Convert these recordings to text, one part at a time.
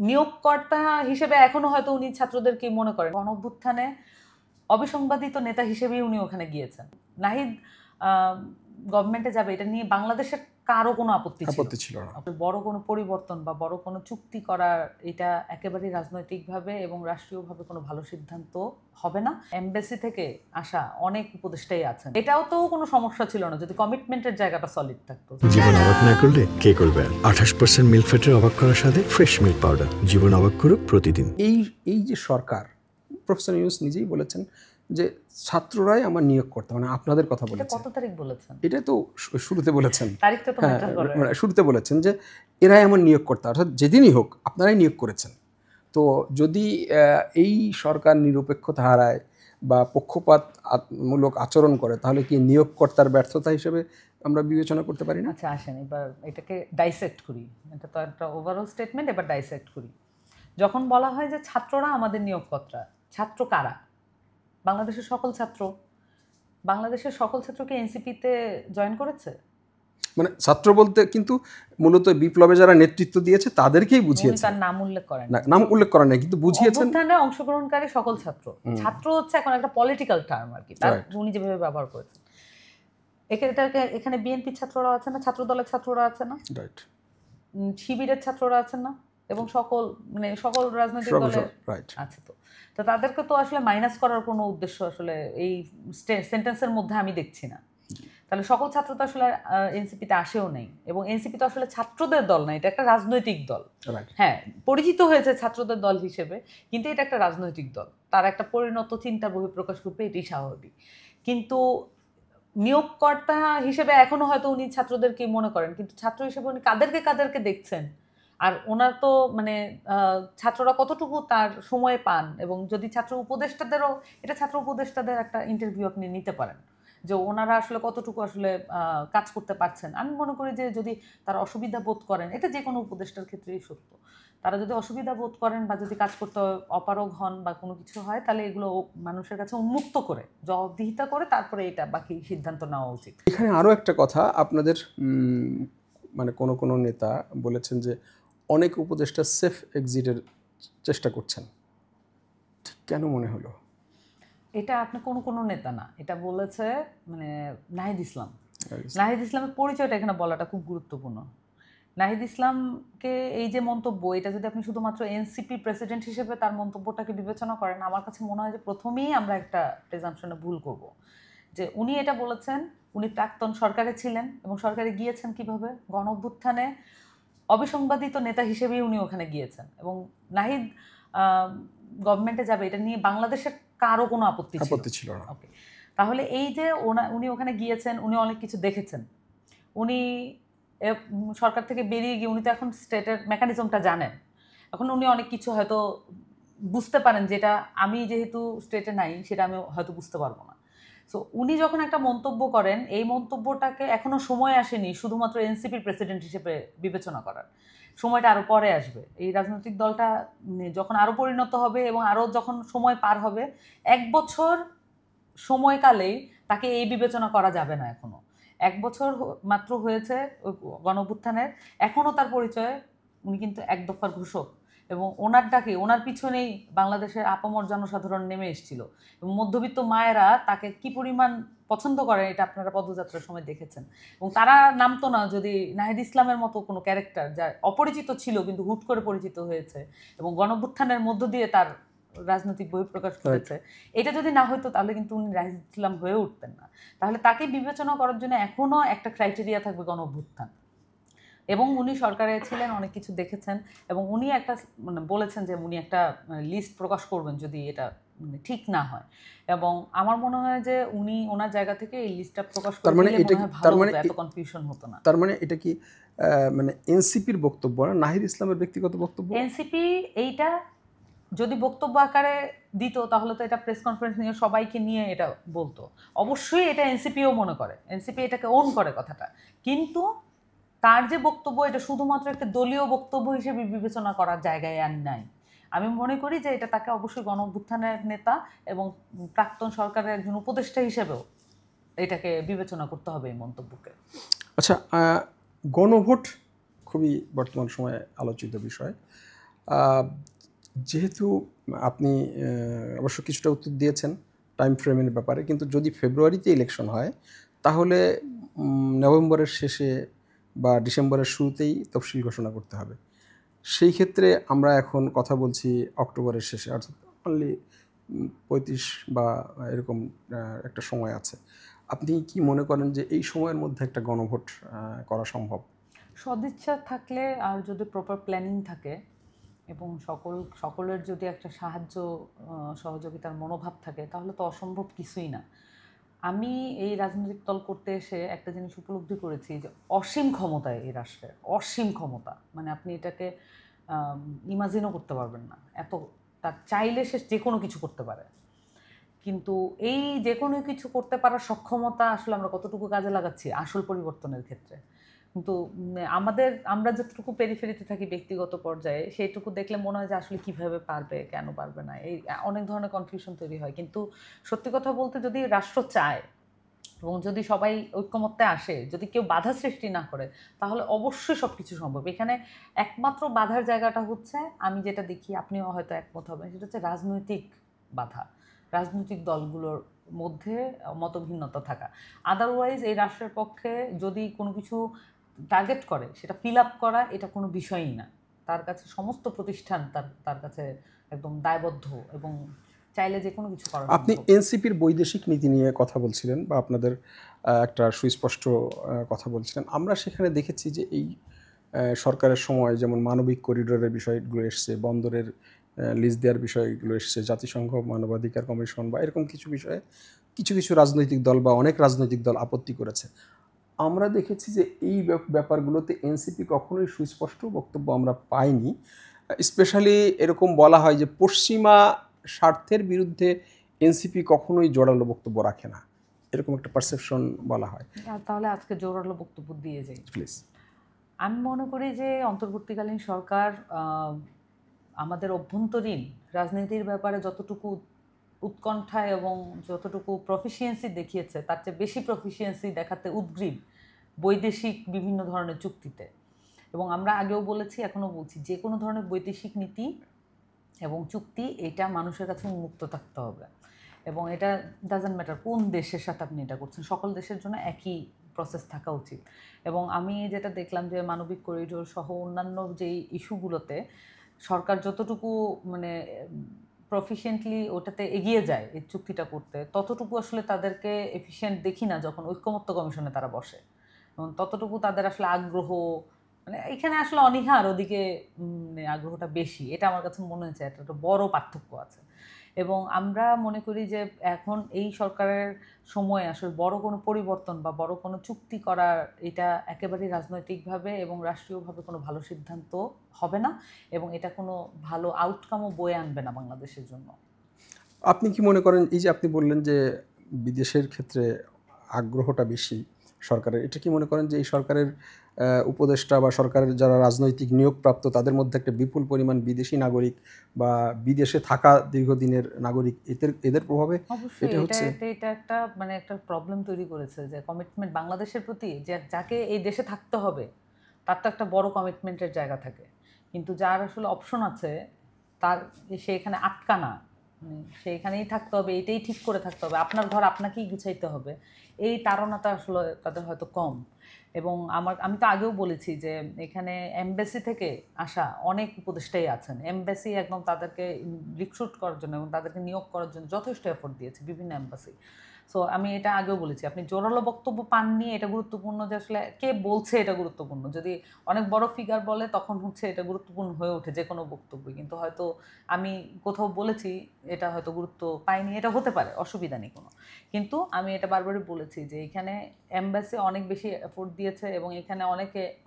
নিয়োগকর্তা হিসেবে এখনো হয়তো উনি ছাত্রদেরকে মনে করেন গণঅভ্যুত্থানে অবিসংবাদিত নেতা হিসেবেই উনি ওখানে গিয়েছেন। নাহিদ গভর্নমেন্টে যাবে এটা নিয়ে বাংলাদেশের কারো কোনো আপত্তি ছিল না। বড় কোনো পরিবর্তন বা বড় কোনো চুক্তি করার এটা একেবারেই রাজনৈতিকভাবে এবং রাষ্ট্রীয়ভাবে কোনো ভালো সিদ্ধান্ত হবে না। এমবেসি থেকে আসা অনেক উপদেষ্টাই আছেন, এটাও তো কোনো সমস্যা ছিল না যদি কমিটমেন্টের জায়গাটা সলিড থাকতো। জীবন অবাক না করলে কে করবে? 28% মিল্ক ফ্যাটের অবাক করার সাথে ফ্রেশ মিল্ক পাউডার, জীবন অবাক করুক প্রতিদিন। এই যে সরকার, প্রফেসর ইউনূস নিজেই বলেছেন যে ছাত্ররাই আমার নিয়োগকর্তা, মানে আপনাদের কথা বলেছেন। কত তারিখ বলেছেন? এটা তো শুরুতে বলেছেন, তারিখটা তো ম্যাটার করে। শুরুতে বলেছেন যে এরাই আমার নিয়োগকর্তা, অর্থাৎ যেদিনই হোক আপনারাই নিয়োগ করেছেন। তো যদি এই সরকার নিরপেক্ষতা হারায় বা পক্ষপাতমূলক আচরণ করে তাহলে কি নিয়োগকর্তার ব্যর্থতা হিসেবে আমরা বিবেচনা করতে পারি না? আচ্ছা আসেন এবার এটাকে ডাইসেক্ট করি। এটা তো একটা ওভারঅল স্টেটমেন্ট, এবার ডাইসেক্ট করি। যখন বলা হয় যে ছাত্ররা আমাদের নিয়োগকর্তা, ছাত্র কারা? বাংলাদেশের সকল ছাত্র। বাংলাদেশের সকল ছাত্রকে এনসিপিতে জয়েন করেছে? মানে ছাত্র বলতে কিন্তু মূলত বিপ্লবে যারা নেতৃত্ব দিয়েছে তাদেরকেই বুঝিয়েছে। তার নাম উল্লেখ করেন না, নাম উল্লেখ করেন নাই, কিন্তু বুঝিয়েছেন অভ্যুত্থানে অংশগ্রহণকারী সকল ছাত্র। ছাত্র হচ্ছে এখন একটা পলিটিক্যাল টার্ম আর কি, তার উনি যেভাবে ব্যবহার করেছেন। এখানে বিএনপির ছাত্ররা আছে না, ছাত্র দলের ছাত্ররা আছে না, রাইট, শিবিরের ছাত্ররা আছেন না, এবং সকল রাজনৈতিক দলের আছে। তো তাদেরকে তো আসলে মাইনাস করার কোনো উদ্দেশ্য আসলে এই সেন্টেন্সের মধ্যে আমি দেখছি না। তাহলে সকল ছাত্র তো আসলে এনসিপিতে আসেও নেই, এবং এনসিপি তো আসলে ছাত্রদের দল না, এটা একটা রাজনৈতিক দল। হ্যাঁ, পরিচিত হয়েছে ছাত্রদের দল হিসেবে, কিন্তু এটা একটা রাজনৈতিক দল, তার একটা পরিণত চিন্তা বহিঃপ্রকাশ করবে, এটাই স্বাভাবিক। কিন্তু নিয়োগকর্তা হিসেবে এখনো হয়তো উনি ছাত্রদেরকে মনে করেন, কিন্তু ছাত্র হিসেবে উনি কাদেরকে দেখছেন, আর ওনার তো মানে ছাত্ররা কতটুকু তার সময় পান, এবং যদি ছাত্র উপদেষ্টাদেরও, এটা ছাত্র উপদেষ্টাদের একটা ইন্টারভিউ আপনি নিতে পারেন যে ওনারা আসলে কতটুকু আসলে কাজ করতে পারছেন। আমি মনে করি যে যদি তারা অসুবিধা বোধ করেন, এটা যে কোনো উপদেষ্টার ক্ষেত্রেই সত্য, তারা যদি অসুবিধা বোধ করেন বা যদি কাজ করতে অপারগ হন বা কোনো কিছু হয়, তাহলে এগুলো মানুষের কাছে উন্মুক্ত করে জবাবদিহিতা করে তারপরে এটা বাকি সিদ্ধান্ত নেওয়া উচিত। এখানে আরও একটা কথা, আপনাদের মানে কোনো নেতা বলেছেন যে অনেক উপদেষ্টা সেফ এক্সিটের চেষ্টা করছেন, ঠিক কেন মনে হলো? এটা আপনি কোনো নেতা না, এটা বলেছে মানে নাহিদ ইসলাম। নাহিদ ইসলামের পরিচয়টা এখানে বলাটা খুব গুরুত্বপূর্ণ। নাহিদ ইসলামকে এই যে মন্তব্য, এটা যদি আপনি শুধুমাত্র এনসিপি প্রেসিডেন্ট হিসেবে তার মন্তব্যটাকে বিবেচনা করেন, আমার কাছে মনে হয় যে প্রথমেই আমরা একটা প্রেজাম্পশনে ভুল করব। যে উনি এটা বলেছেন, উনি প্রাক্তন সরকারে ছিলেন, এবং সরকারে গিয়েছেন কিভাবে? গণঅভ্যুত্থানে অবিসংবাদিত নেতা হিসেবেই উনি ওখানে গিয়েছেন, এবং নাহিদ গভর্নমেন্টে যাবে এটা নিয়ে বাংলাদেশের কারো কোনো আপত্তি ছিল না। ওকে, তাহলে এই যে উনি ওখানে গিয়েছেন, উনি অনেক কিছু দেখেছেন, উনি সরকার থেকে বেরিয়ে গিয়ে উনি তো এখন স্টেটের মেকানিজমটা জানেন, এখন উনি অনেক কিছু হয়তো বুঝতে পারেন যেটা আমি যেহেতু স্টেটে নাই সেটা আমি হয়তো বুঝতে পারবো না। সো উনি যখন একটা মন্তব্য করেন, এই মন্তব্যটাকে এখনো সময় আসেনি শুধুমাত্র এনসিপির প্রেসিডেন্ট হিসেবে বিবেচনা করার, সময়টা আরও পরে আসবে। এই রাজনৈতিক দলটা যখন আরও পরিণত হবে এবং আরও যখন সময় পার হবে, 1 বছর সময়কালেই তাকে এই বিবেচনা করা যাবে না। এখনও 1 বছর মাত্র হয়েছে গণঅভ্যুত্থানের, এখনও তার পরিচয় উনি কিন্তু এক দফার ঘোষক, এবং ওনার ডাকে ওনার পিছনেই বাংলাদেশের আপামর জনসাধারণ নেমে এসেছিল, এবং মধ্যবিত্ত মায়েরা তাকে কি পরিমাণ পছন্দ করেন এটা আপনারা পদযাত্রার সময় দেখেছেন। এবং তারা নামতো না যদি নাহিদ ইসলামের মতো কোনো ক্যারেক্টার, যা অপরিচিত ছিল কিন্তু হুট করে পরিচিত হয়েছে এবং গণঅভ্যুত্থানের মধ্য দিয়ে তার রাজনৈতিক বহিঃপ্রকাশ করেছে, এটা যদি না হইতো তাহলে কিন্তু উনি নাহিদ ইসলাম হয়ে উঠতেন না। তাহলে তাকে বিবেচনা করার জন্য এখনও একটা ক্রাইটেরিয়া থাকবে গণঅভ্যুত্থান, এবং উনি সরকারে ছিলেন, অনেক কিছু দেখেছেন, এবং উনি একটা মানে বলেছেন যে উনি একটা লিস্ট প্রকাশ করবেন যদি এটা ঠিক না হয়, এবং আমার মনে হয় যে উনি ওনার জায়গা থেকে এই লিস্টটা প্রকাশ করতে দিলে মনে হয় ভালো হতো, এত কনফিউশন হতো না। তার মানে এটা কি মানে এনসিপির বক্তব্য না নাহিদ ইসলামের ব্যক্তিগত বক্তব্য? এনসিপি এইটা যদি বক্তব্য আকারে দিত তাহলে তো এটা প্রেস কনফারেন্স নিয়ে সবাইকে নিয়ে এটা বলতো, অবশ্যই এটা এনসিপিও মনে করে, এনসিপি এটাকে ওন করে কথাটা, কিন্তু তার যে বক্তব্য এটা শুধুমাত্র একটা দলীয় বক্তব্য হিসেবে বিবেচনা করার জায়গায় আর নাই। আমি মনে করি যে এটা তাকে অবশ্যই গণঅভ্যুত্থানের নেতা এবং প্রাক্তন সরকারের একজন উপদেষ্টা হিসেবেও এটাকে বিবেচনা করতে হবে এই মন্তব্যকে। আচ্ছা, গণভোট খুবই বর্তমান সময়ে আলোচিত বিষয়। আহ, যেহেতু আপনি অবশ্য কিছুটা উত্তর দিয়েছেন টাইম ফ্রেমের ব্যাপারে, কিন্তু যদি ফেব্রুয়ারিতে ইলেকশন হয় তাহলে নভেম্বরের শেষে বা ডিসেম্বরের শুরুতেই তফসিল ঘোষণা করতে হবে। সেই ক্ষেত্রে আমরা এখন কথা বলছি অক্টোবরের শেষে, অর্থাৎ অনলি 35 বা এরকম একটা সময় আছে। আপনি কি মনে করেন যে এই সময়ের মধ্যে একটা গণভোট করা সম্ভব? সদিচ্ছা থাকলে আর যদি প্রপার প্ল্যানিং থাকে এবং সকলের যদি একটা সাহায্য সহযোগিতার মনোভাব থাকে তাহলে তো অসম্ভব কিছুই না। আমি এই রাজনৈতিক দল করতে এসে একটা জিনিস উপলব্ধি করেছি যে অসীম ক্ষমতায় এই রাষ্ট্রের, অসীম ক্ষমতা, মানে আপনি এটাকে ইমাজিনও করতে পারবেন না। এত তার চাইলে সে যে কোনো কিছু করতে পারে, কিন্তু এই যে কোনো কিছু করতে পারার সক্ষমতা আসলে আমরা কতটুকু কাজে লাগাচ্ছি আসল পরিবর্তনের ক্ষেত্রে। কিন্তু আমরা যতটুকু পেরিফেরিতে থাকি ব্যক্তিগত পর্যায়ে সেইটুকু দেখলে মনে হয় যে আসলে কিভাবে পারবে, কেন পারবে না, এই অনেক ধরনের কনফিউশন তৈরি হয়। কিন্তু সত্যি কথা বলতে যদি রাষ্ট্র চায় এবং যদি সবাই ঐক্যমত্যে আসে, যদি কেউ বাধা সৃষ্টি না করে, তাহলে অবশ্যই সব কিছু সম্ভব। এখানে একমাত্র বাধার জায়গাটা হচ্ছে, আমি যেটা দেখি, আপনিও হয়তো একমত হবেন, সেটা হচ্ছে রাজনৈতিক বাধা, রাজনৈতিক দলগুলোর মধ্যে মতভিন্নতা থাকা। আদারওয়াইজ এই রাষ্ট্রের পক্ষে যদি কোনো কিছু টার্গেট করে সেটা ফিল আপ করা এটা কোনো বিষয়ই না। তার কাছে সমস্ত প্রতিষ্ঠান তার কাছে একদম দায়বদ্ধ এবং চাইলে যে কোনো কিছু করা আপনি সম্ভব। এনসিপির বৈদেশিক নীতি নিয়ে কথা বলছিলেন বা আপনাদের একটা সুস্পষ্ট কথা বলছিলেন। আমরা সেখানে দেখেছি যে এই সরকারের সময় যেমন মানবিক করিডোরের বিষয়গুলো এসছে, বন্দরের লিজ দেওয়ার বিষয়গুলো এসছে, জাতিসংঘ মানবাধিকার কমিশন বা এরকম কিছু বিষয়ে কিছু কিছু রাজনৈতিক দল বা অনেক রাজনৈতিক দল আপত্তি করেছে। আমরা দেখেছি যে এই ব্যাপারগুলোতে এনসিপি কখনোই সুস্পষ্ট বক্তব্য আমরা পাইনি। স্পেশালি এরকম বলা হয় যে পশ্চিমা স্বার্থের বিরুদ্ধে এনসিপি কখনোই জোরালো বক্তব্য রাখে না, এরকম একটা পারসেপশন বলা হয়। তাহলে আজকে জোরালো বক্তব্য দিয়ে যাই। প্লিজ। আমি মনে করি যে অন্তর্বর্তীকালীন সরকার আমাদের অভ্যন্তরীণ রাজনীতির ব্যাপারে যতটুকু উৎকণ্ঠা এবং যতটুকু প্রফিসিয়েন্সি দেখিয়েছে তার চেয়ে বেশি প্রফিসিয়েন্সি দেখাতে উদগ্রীব বৈদেশিক বিভিন্ন ধরনের চুক্তিতে। এবং আমরা আগেও বলেছি, এখনও বলছি, যে কোনো ধরনের বৈদেশিক নীতি এবং চুক্তি এটা মানুষের কাছে উন্মুক্ত থাকতে হবে। এবং এটা ডাজন্ট ম্যাটার কোন দেশের সাথে আপনি এটা করছেন, সকল দেশের জন্য একই প্রসেস থাকা উচিত। এবং আমি যেটা দেখলাম যে মানবিক করিডোর সহ অন্যান্য যেই ইস্যুগুলোতে সরকার যতটুকু মানে প্রফিশিয়েন্টলি ওটাতে এগিয়ে যায় এই চুক্তিটা করতে, ততটুকু আসলে তাদেরকে এফিশিয়েন্ট দেখি না যখন ঐক্যমত্য কমিশনে তারা বসে। এবং ততটুকু তাদের আসলে আগ্রহ, মানে এখানে আসলে অনীহা আর ওদিকে আগ্রহটা বেশি, এটা আমার কাছে মনে হয়েছে একটা বড় পার্থক্য আছে। এবং আমরা মনে করি যে এখন এই সরকারের সময়ে আসলে বড় কোনো পরিবর্তন বা বড় কোনো চুক্তি করার এটা একেবারেই রাজনৈতিকভাবে এবং রাষ্ট্রীয়ভাবে কোনো ভালো সিদ্ধান্ত হবে না, এবং এটা কোনো ভালো আউটকামও বয়ে আনবে না বাংলাদেশের জন্য। আপনি কি মনে করেন, এই যে আপনি বললেন যে বিদেশের ক্ষেত্রে আগ্রহটা বেশি সরকারের, এটা কি মনে করেন যে এই সরকারের উপদেষ্টা বা সরকারের যারা রাজনৈতিক নিয়োগপ্রাপ্ত তাদের মধ্যে একটা বিপুল পরিমাণ বিদেশি নাগরিক বা বিদেশে থাকা দীর্ঘদিনের নাগরিক, এদের প্রভাবে অবশ্যই এটা হচ্ছে? এটা একটা মানে একটা প্রবলেম তৈরি করেছে যে কমিটমেন্ট বাংলাদেশের প্রতি, যে যাকে এই দেশে থাকতে হবে তার তো একটা বড় কমিটমেন্টের জায়গা থাকে, কিন্তু যার আসলে অপশন আছে তার সে এখানে আটকা না, সে এখানেই থাকতে হবে, এইটাই ঠিক করে থাকতে হবে, আপনার ঘর আপনাকেই গুছাইতে হবে, এই তাড়নাটা আসলে তাদের হয়তো কম। এবং আমি তো আগেও বলেছি যে এখানে এমবাসি থেকে আসা অনেক উপদেষ্টাই আছেন, এমবাসি একদম তাদেরকে রিক্রুট করার জন্য এবং তাদেরকে নিয়োগ করার জন্য যথেষ্ট এফোর্ট দিয়েছে বিভিন্ন এমবাসি। সো আমি এটা আগেও বলেছি, আপনি জোরালো বক্তব্য পাননি, এটা গুরুত্বপূর্ণ যে আসলে কে বলছে, এটা গুরুত্বপূর্ণ। যদি অনেক বড় ফিগার বলে তখন হচ্ছে এটা গুরুত্বপূর্ণ হয়ে ওঠে যে কোনো বক্তব্যই, কিন্তু হয়তো আমি কোথাও বলেছি এটা হয়তো গুরুত্ব পাইনি, এটা হতে পারে, অসুবিধা নেই কোনো। কিন্তু আমি এটা বারবারই বলেছি যে এখানে এমবাসি অনেক বেশি এফোর্ট দিয়েছে এবং এখানে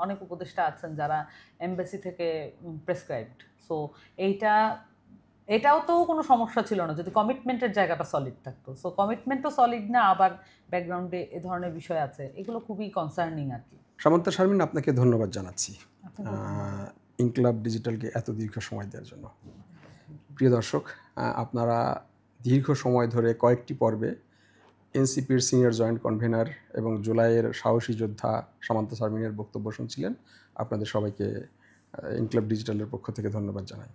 অনেক উপদেষ্টা আছেন যারা এমবাসি থেকে প্রেসক্রাইবড। সো এটাও তো কোনো সমস্যা ছিল না যদি কমিটমেন্টের জায়গাটা সলিড থাকতো। সো কমিটমেন্টও সলিড না, আবার ব্যাকগ্রাউন্ডে এ ধরনের বিষয় আছে, এগুলো খুবই কনসার্নিং আর কি। সামান্তা শারমিন, আপনাকে ধন্যবাদ জানাচ্ছি ইনকিলাব ডিজিটালকে এত দীর্ঘ সময় দেওয়ার জন্য। প্রিয় দর্শক, আপনারা দীর্ঘ সময় ধরে কয়েকটি পর্বে এনসিপির সিনিয়র জয়েন্ট কনভেনার এবং জুলাইয়ের সাহসী যোদ্ধা সামান্তা শারমিনের বক্তব্য শুনছিলেন। আপনাদের সবাইকে ইনক্লাব ডিজিটালের পক্ষ থেকে ধন্যবাদ জানাই।